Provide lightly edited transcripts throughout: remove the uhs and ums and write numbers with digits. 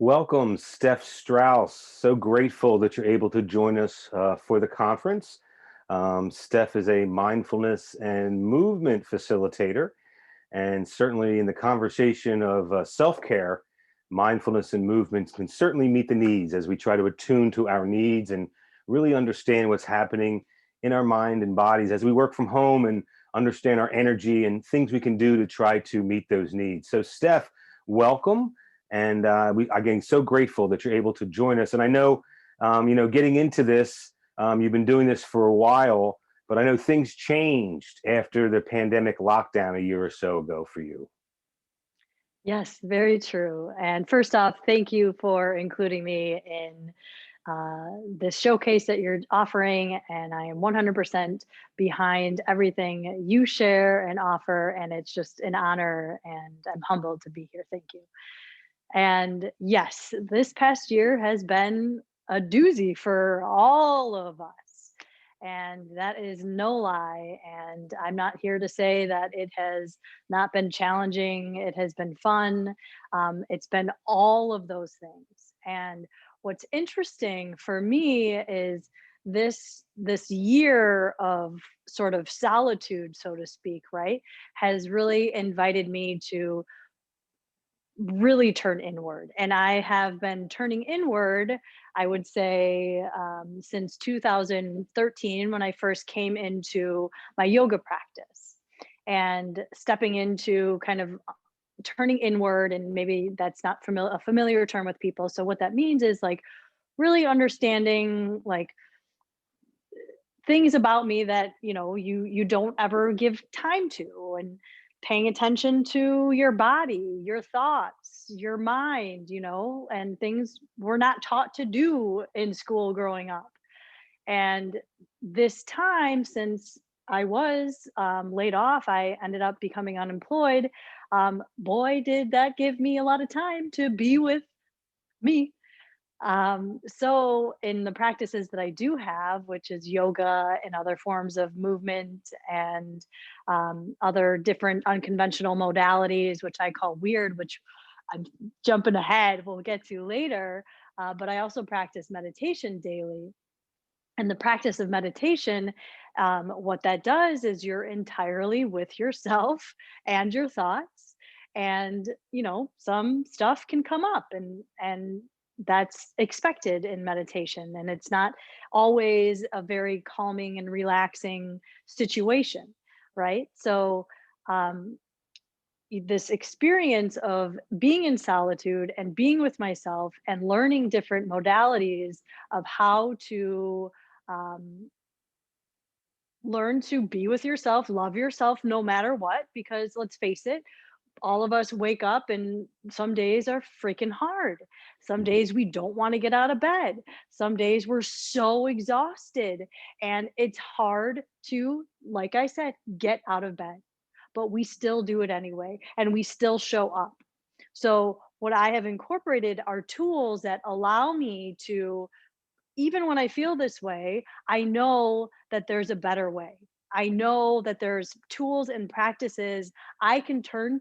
Welcome, Steph Strauss. So grateful that you're able to join us for the conference. Steph is a mindfulness and movement facilitator, and certainly in the conversation of self-care, mindfulness and movement can certainly meet the needs as we try to attune to our needs and really understand what's happening in our mind and bodies as we work from home and understand our energy and things we can do to try to meet those needs. So, Steph, welcome. And we again so grateful that you're able to join us. And I know, getting into this, you've been doing this for a while, but I know things changed after the pandemic lockdown a year or so ago for you. Yes, very true. And first off, thank you for including me in this showcase that you're offering. And I am 100% behind everything you share and offer. And it's just an honor. And I'm humbled to be here. Thank you. And yes, this past year has been a doozy for all of us. And that is no lie. And I'm not here to say that it has not been challenging. It has been fun. It's been all of those things. And what's interesting for me is this year of sort of solitude, so to speak, right, has really invited me to really turn inward. And I have been turning inward, I would say, since 2013 when I first came into my yoga practice and stepping into kind of turning inward. And maybe that's not a familiar term with people. So, what that means is like really understanding like things about me that you don't ever give time to, and paying attention to your body, your thoughts, your mind, and things we're not taught to do in school growing up. And this time, since I was laid off, I ended up becoming unemployed. Boy, did that give me a lot of time to be with me. So in the practices that I do have, which is yoga and other forms of movement and other different unconventional modalities, which I call weird, which I'm jumping ahead, we'll get to later. But I also practice meditation daily. And the practice of meditation, what that does is you're entirely with yourself and your thoughts. And some stuff can come up, and that's expected in meditation, and it's not always a very calming and relaxing situation, right? So um, this experience of being in solitude and being with myself and learning different modalities of how to um, learn to be with yourself, love yourself no matter what, because let's face it, all of us wake up and some days are freaking hard. Some days we don't want to get out of bed. Some days we're so exhausted and it's hard to, like I said, get out of bed. But we still do it anyway and we still show up. So, what I have incorporated are tools that allow me to, even when I feel this way, I know that there's a better way. I know that there's tools and practices I can turn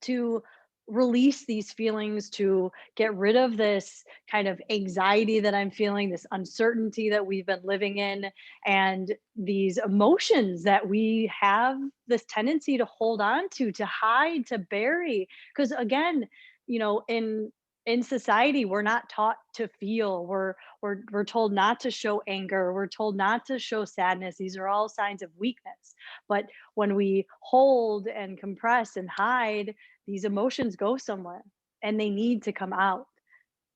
to release these feelings, to get rid of this kind of anxiety that I'm feeling, this uncertainty that we've been living in, and these emotions that we have this tendency to hold on to hide, to bury. Because again, in society we're not taught to feel. We're told not to show anger, we're told not to show sadness. These are all signs of weakness. But when we hold and compress and hide, these emotions go somewhere and they need to come out.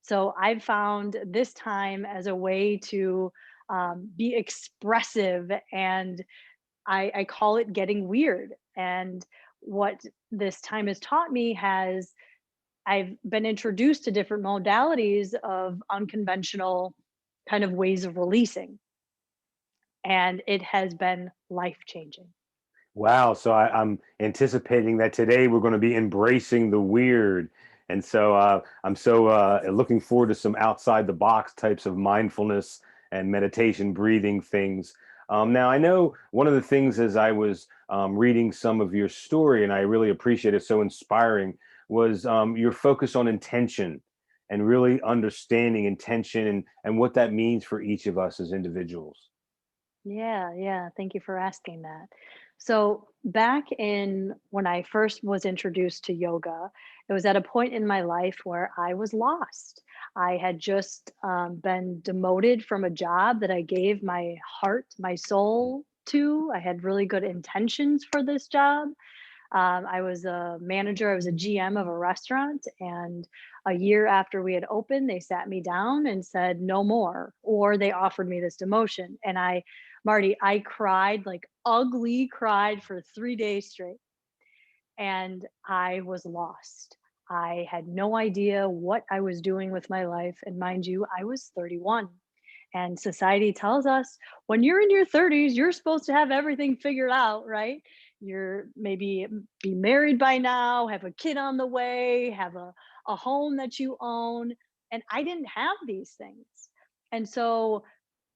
So I've found this time as a way to be expressive, and I call it getting weird. And what this time has taught me has I've been introduced to different modalities of unconventional kind of ways of releasing, and it has been life changing. Wow. So I'm anticipating that today we're going to be embracing the weird. And so I'm so looking forward to some outside the box types of mindfulness and meditation, breathing things. Now, I know one of the things as I was reading some of your story, and I really appreciate it, so inspiring, was your focus on intention and really understanding intention and what that means for each of us as individuals. Yeah, yeah. Thank you for asking that. So, back in when I first was introduced to yoga, it was at a point in my life where I was lost. I had just been demoted from a job that I gave my heart, my soul to. I had really good intentions for this job. I was a manager, I was a GM of a restaurant. And a year after we had opened, they sat me down and said, no more, or they offered me this demotion. And Marty, I cried like ugly cried for 3 days straight. And I was lost. I had no idea what I was doing with my life. And mind you, I was 31. And society tells us when you're in your 30s, you're supposed to have everything figured out, right? You're maybe be married by now, have a kid on the way, have a home that you own. And I didn't have these things. And so,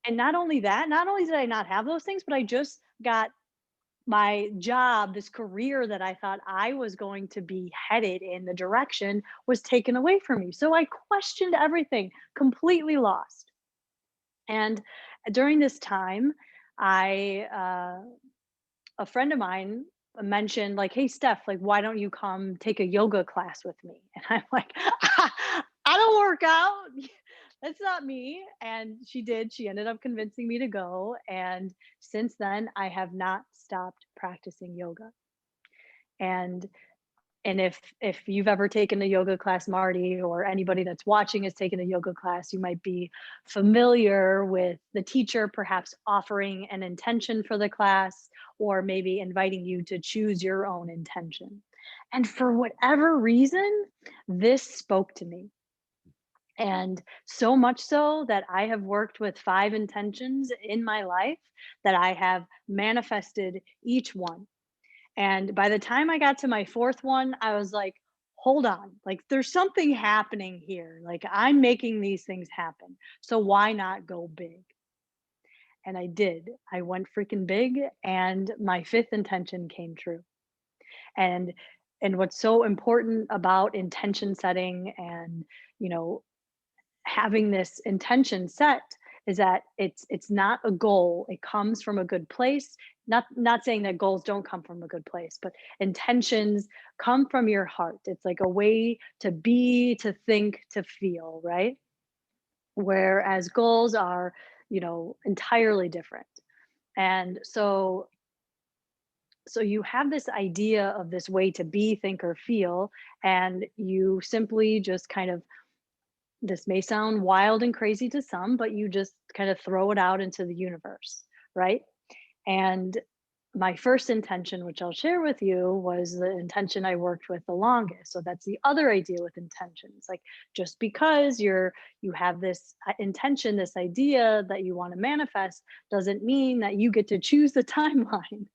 and not only that, not only did I not have those things, but I just got my job, this career that I thought I was going to be headed in the direction was taken away from me. So I questioned everything, completely lost. And during this time, a friend of mine mentioned like, "Hey, Steph, like, why don't you come take a yoga class with me?" And I'm like, "I don't work out. That's not me." And she did. She ended up convincing me to go. And since then, I have not stopped practicing yoga. And if you've ever taken a yoga class, Marty, or anybody that's watching has taken a yoga class, you might be familiar with the teacher perhaps offering an intention for the class, or maybe inviting you to choose your own intention. And for whatever reason, this spoke to me. And so much so that I have worked with 5 intentions in my life that I have manifested each one. And by the time I got to my fourth one, I was like, hold on, like there's something happening here. Like I'm making these things happen. So why not go big? And I did. I went freaking big and my fifth intention came true. And what's so important about intention setting and, you know, having this intention set is that it's not a goal, it comes from a good place. Not saying that goals don't come from a good place, but intentions come from your heart. It's like a way to be, to think, to feel, right? Whereas goals are, entirely different. And so you have this idea of this way to be, think, or feel, and you simply just kind of, this may sound wild and crazy to some, but you just kind of throw it out into the universe, right? And my first intention, which I'll share with you, was the intention I worked with the longest. So that's the other idea with intentions. Like just because you have this intention, this idea that you want to manifest, doesn't mean that you get to choose the timeline.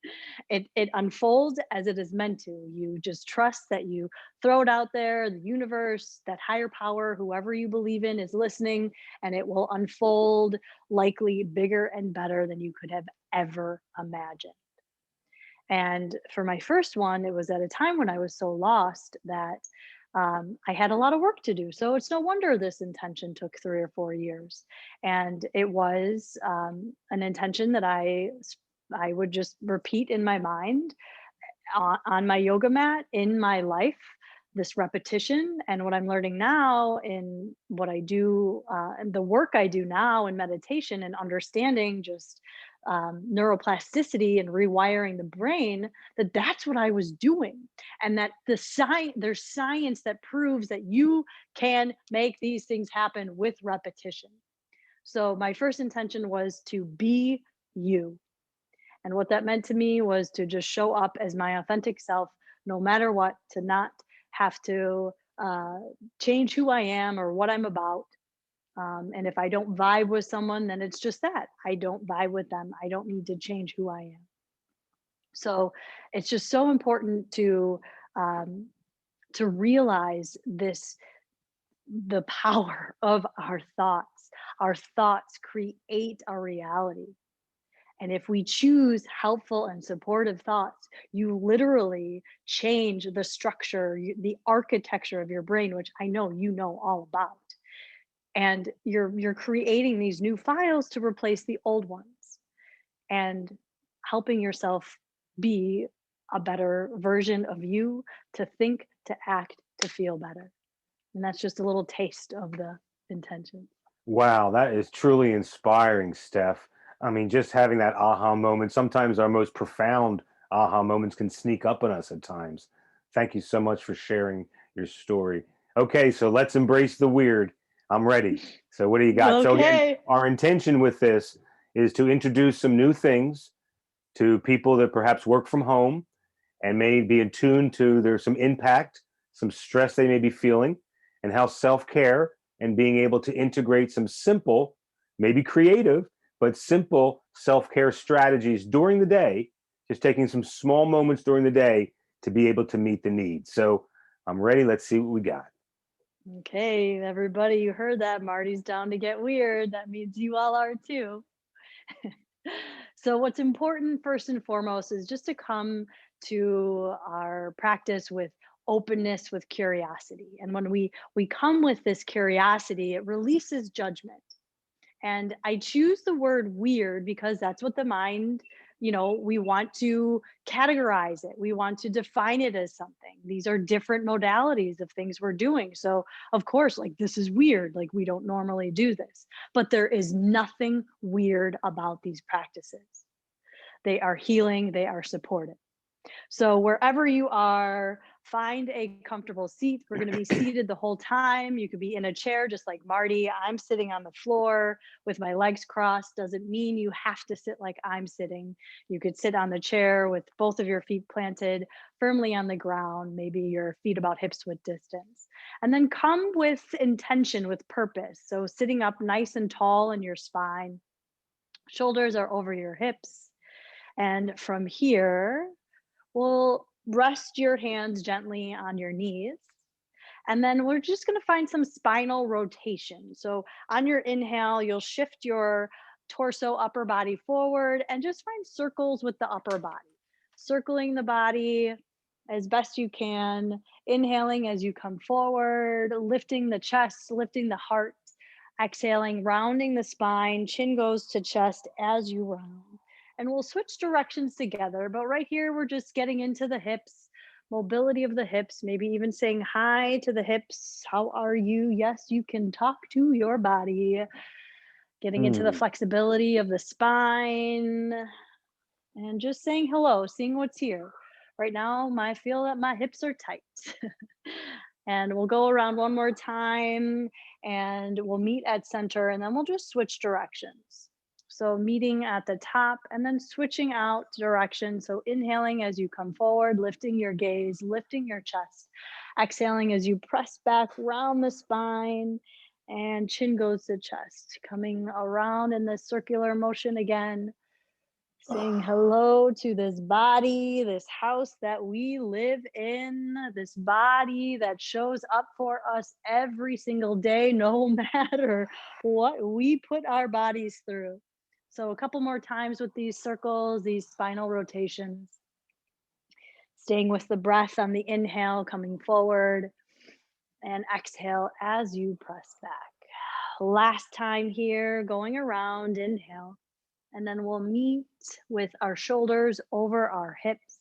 It unfolds as it is meant to. You just trust that you throw it out there, the universe, that higher power, whoever you believe in is listening, and it will unfold likely bigger and better than you could have ever imagined. And for my first one, it was at a time when I was so lost that I had a lot of work to do. So it's no wonder this intention took 3 or 4 years. And it was an intention that I would just repeat in my mind on my yoga mat in my life, this repetition. And what I'm learning now in what I do, and the work I do now in meditation and understanding just neuroplasticity and rewiring the brain, that that's what I was doing. And that there's science that proves that you can make these things happen with repetition. So my first intention was to be you. And what that meant to me was to just show up as my authentic self, no matter what, to not have to uh, change who I am or what I'm about. And if I don't vibe with someone, then it's just that I don't vibe with them. I don't need to change who I am. So it's just so important um, to realize this, the power of our thoughts. Our thoughts create our reality. And if we choose helpful and supportive thoughts, you literally change the structure, the architecture of your brain, which I know you know all about. And you're creating these new files to replace the old ones and helping yourself be a better version of you, to think, to act, to feel better. And that's just a little taste of the intention. Wow, that is truly inspiring, Steph. I mean, just having that aha moment. Sometimes our most profound aha moments can sneak up on us at times. Thank you so much for sharing your story. Okay, so let's embrace the weird. I'm ready. So, what do you got? So, again, Okay. our intention with this is to introduce some new things to people that perhaps work from home and may be attuned to there's some impact, some stress they may be feeling, and how self care and being able to integrate some simple, maybe creative, but simple self care strategies during the day, just taking some small moments during the day to be able to meet the needs. So I'm ready. Let's see what we got. Okay, everybody, you heard that. Marty's down to get weird. That means you all are too. So, what's important first and foremost is just to come to our practice with openness, with curiosity. And when we come with this curiosity, it releases judgment. And I choose the word weird because that's what the mind, we want to categorize it. We want to define it as something. These are different modalities of things we're doing. So, of course, like this is weird. Like we don't normally do this. But there is nothing weird about these practices. They are healing, they are supportive. So wherever you are, find a comfortable seat. We're going to be seated the whole time. You could be in a chair just like Marty. I'm sitting on the floor with my legs crossed. Doesn't mean you have to sit like I'm sitting. You could sit on the chair with both of your feet planted firmly on the ground, maybe your feet about hips width distance. And then come with intention, with purpose. So sitting up nice and tall in your spine. Shoulders are over your hips. And from here, we'll rest your hands gently on your knees. And then we're just going to find some spinal rotation. So on your inhale, you'll shift your torso, upper body forward and just find circles with the upper body, circling the body as best you can. Inhaling as you come forward, lifting the chest, lifting the heart. Exhaling, rounding the spine, chin goes to chest as you round. And we'll switch directions together. But right here, we're just getting into the hips, mobility of the hips, maybe even saying hi to the hips. How are you? Yes, you can talk to your body. Getting into the Hmm. flexibility of the spine and just saying hello, seeing what's here. Right now, I feel that my hips are tight. And we'll go around one more time and we'll meet at center and then we'll just switch directions. So meeting at the top and then switching out direction. So inhaling as you come forward, lifting your gaze, lifting your chest. Exhaling as you press back round the spine and chin goes to chest. Coming around in this circular motion again, saying hello to this body, this house that we live in, this body that shows up for us every single day, no matter what we put our bodies through. So, a couple more times with these circles, these spinal rotations, staying with the breath on the inhale, coming forward, and exhale as you press back. Last time here, going around, inhale. And then we'll meet with our shoulders over our hips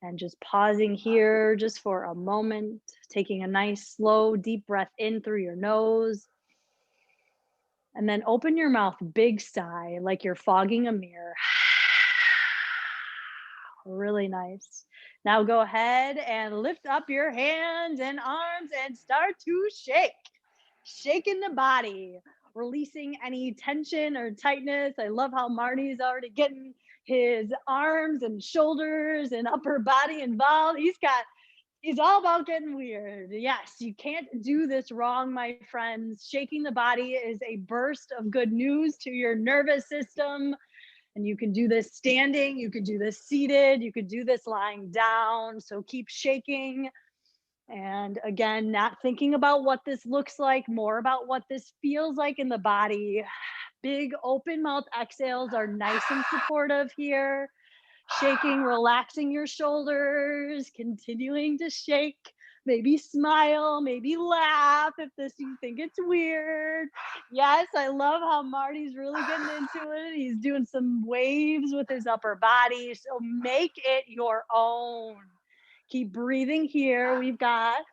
and just pausing here just for a moment, taking a nice, slow, deep breath in through your nose. And then open your mouth, big sigh, like you're fogging a mirror. Really nice. Now go ahead and lift up your hands and arms and start to shake. Shaking the body, releasing any tension or tightness. I love how Marty's already getting his arms and shoulders and upper body involved. He's all about getting weird. Yes, you can't do this wrong, my friends. Shaking the body is a burst of good news to your nervous system. And you can do this standing, you can do this seated, you could do this lying down. So keep shaking. And again, not thinking about what this looks like, more about what this feels like in the body. Big open mouth exhales are nice and supportive here. Shaking, relaxing your shoulders, continuing to shake, maybe smile, maybe laugh if this you think it's weird. Yes, I love how Marty's really getting into it. He's doing some waves with his upper body. So make it your own. Keep breathing here. We've got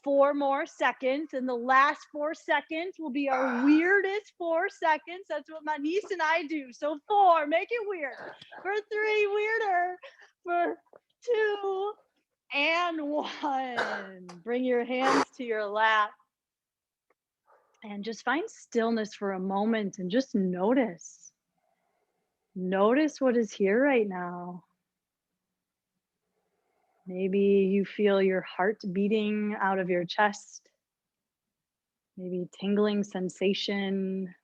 4 more seconds, and the last 4 seconds will be our weirdest 4 seconds. That's what my niece and I do. So 4, make it weird. For 3, weirder. For 2 and 1. Bring your hands to your lap and just find stillness for a moment and just notice. Notice what is here right now. Maybe you feel your heart beating out of your chest. Maybe tingling sensation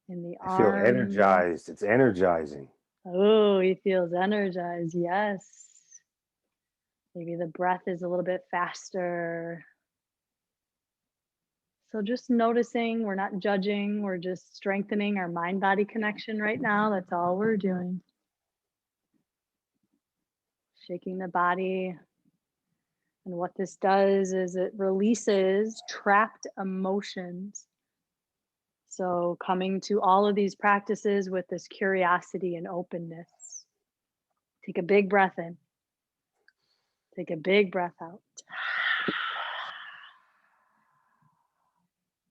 in the I feel arms. energized. It's energizing. Oh, he feels energized. Yes. Maybe the breath is a little bit faster. So just noticing, we're not judging, we're just strengthening our mind body connection right now. That's all we're doing. Shaking the body. And what this does is it releases trapped emotions. So, coming to all of these practices with this curiosity and openness. Take a big breath in, take a big breath out.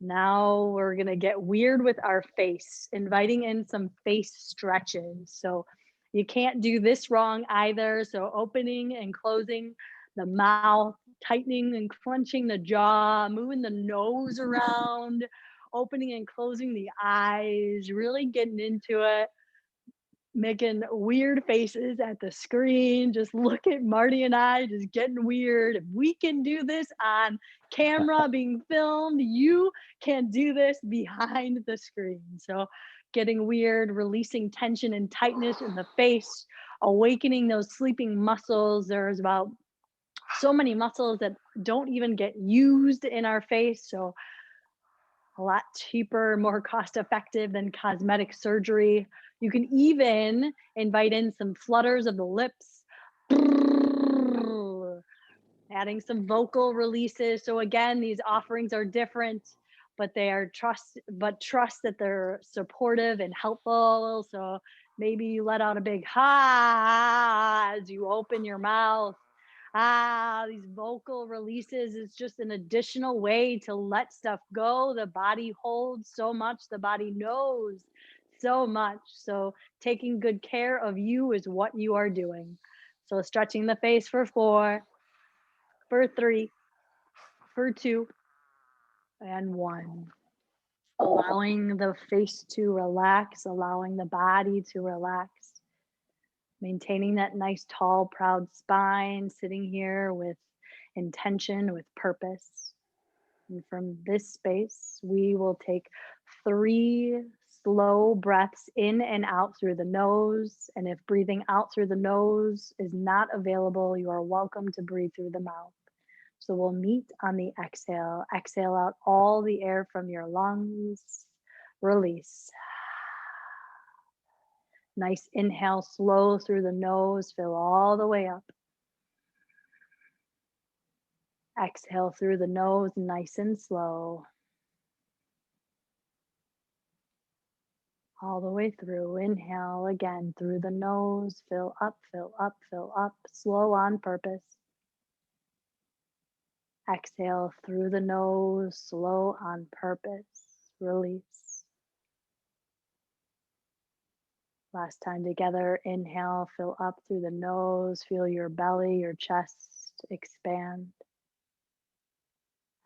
Now we're going to get weird with our face, inviting in some face stretches. So, you can't do this wrong either. So, opening and closing the mouth, tightening and clenching the jaw, moving the nose around, opening and closing the eyes, really getting into it. Making weird faces at the screen. Just look at Marty and I just getting weird. If we can do this on camera being filmed, you can do this behind the screen. So, getting weird, releasing tension and tightness in the face, awakening those sleeping muscles. There's about so many muscles that don't even get used in our face. So, a lot cheaper, more cost effective than cosmetic surgery. You can even invite in some flutters of the lips, adding some vocal releases. So again, these offerings are different, but they are trust that they're supportive and helpful. So maybe you let out a big ha as you open your mouth. These vocal releases is just an additional way to let stuff go. The body holds so much, the body knows so much. So, taking good care of you is what you are doing. So, stretching the face for 4, for 3, for 2, and 1. Allowing the face to relax, allowing the body to relax. Maintaining that nice, tall, proud spine, sitting here with intention, with purpose. And from this space, we will take 3 slow breaths in and out through the nose. And if breathing out through the nose is not available, you are welcome to breathe through the mouth. So we'll meet on the exhale. Exhale out all the air from your lungs. Release. Nice inhale, slow through the nose, fill all the way up. Exhale through the nose, nice and slow. All the way through. Inhale again through the nose, fill up, fill up, fill up, slow on purpose. Exhale through the nose, slow on purpose. Release. Last time together, inhale, fill up through the nose, feel your belly, your chest expand.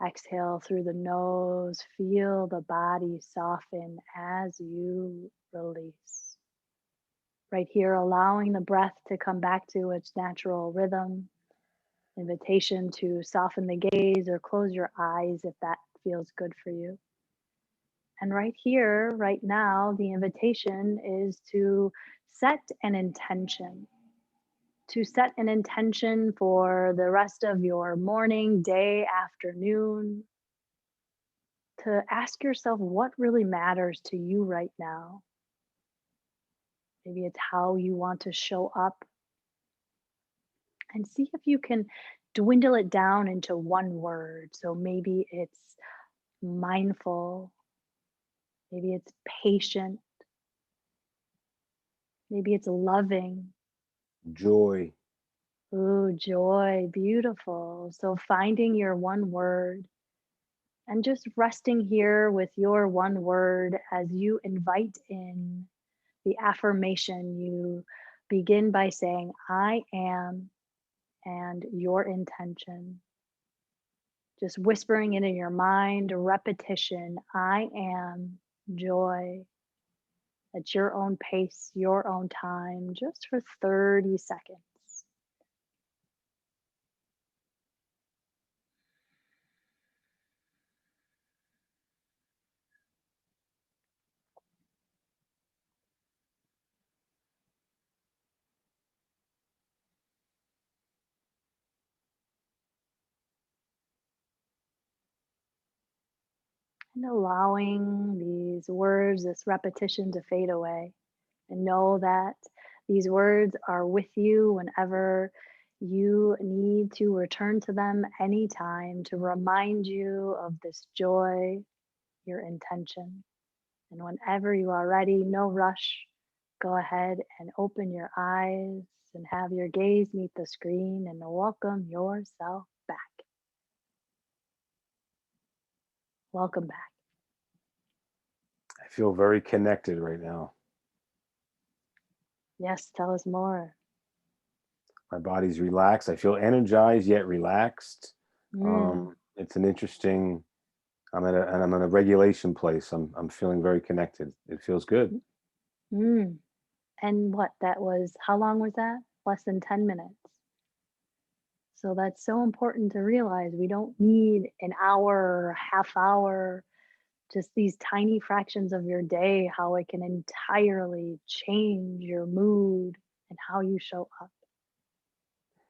Exhale through the nose, feel the body soften as you release. Right here, allowing the breath to come back to its natural rhythm. Invitation to soften the gaze or close your eyes if that feels good for you. And right here, right now, the invitation is to set an intention. To set an intention for the rest of your morning, day, afternoon, to ask yourself what really matters to you right now. Maybe it's how you want to show up, and see if you can dwindle it down into one word. So maybe it's mindful, maybe it's patient, maybe it's loving. Joy. Ooh, joy, beautiful. So finding your one word and just resting here with your one word as you invite in the affirmation. You begin by saying, I am, and your intention. Just whispering it in your mind, repetition, I am joy at your own pace, your own time, just for 30 seconds. And allowing these words, this repetition to fade away. And know that these words are with you whenever you need to return to them anytime to remind you of this joy, your intention. And whenever you are ready, no rush, go ahead and open your eyes and have your gaze meet the screen and welcome yourself back. Welcome back. I feel very connected right now. Yes, tell us more. My body's relaxed. I feel energized yet relaxed. Mm, It's an interesting. I'm in a regulation place. I'm feeling very connected. It feels good. mm. And what that was, how long was that? Less than 10 minutes. So that's so important to realize. We don't need an hour or a half hour, just these tiny fractions of your day, how it can entirely change your mood and how you show up.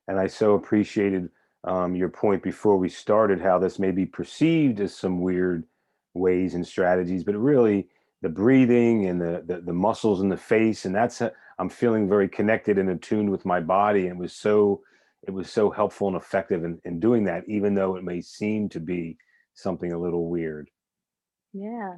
And I so appreciated your point before we started, how this may be perceived as some weird ways and strategies, but really the breathing and the muscles in the face, and I'm feeling very connected and attuned with my body. And it was so helpful and effective in doing that, even though it may seem to be something a little weird. Yeah.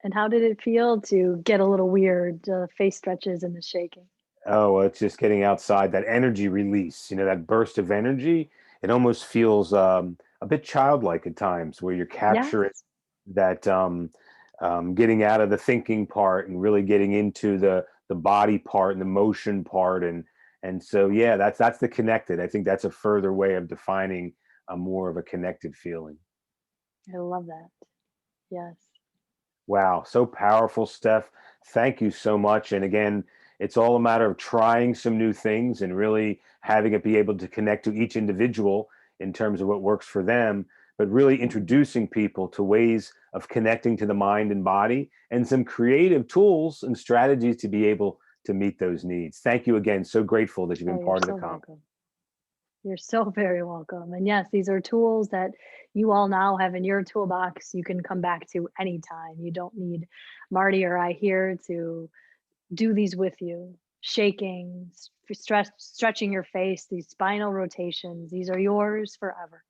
And how did it feel to get a little weird, face stretches and the shaking? Oh, well, it's just getting outside, that energy release, that burst of energy. It almost feels a bit childlike at times, where you're capturing Yes. that, getting out of the thinking part and really getting into the body part and the motion part, and so yeah, that's the connected. I think that's a further way of defining a more of a connected feeling. I love that. Yes. Wow, so powerful, Steph. Thank you so much. And again, it's all a matter of trying some new things and really having it be able to connect to each individual in terms of what works for them, but really Mhm. introducing people to ways of connecting to the mind and body and some creative tools and strategies to be able to meet those needs. Thank you again. So grateful that you've been Oh, you're part of the so conference. welcome. You're so very welcome. And yes, these are tools that you all now have in your toolbox. You can come back to anytime. You don't need Marty or I here to do these with you. Shaking, stretching your face, these spinal rotations, these are yours forever.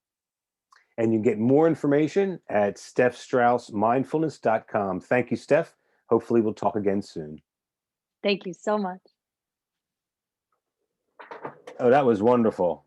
And you can get more information at stephstraussmindfulness.com. Thank you, Steph. Hopefully, we'll talk again soon. Thank you so much. Oh, that was wonderful.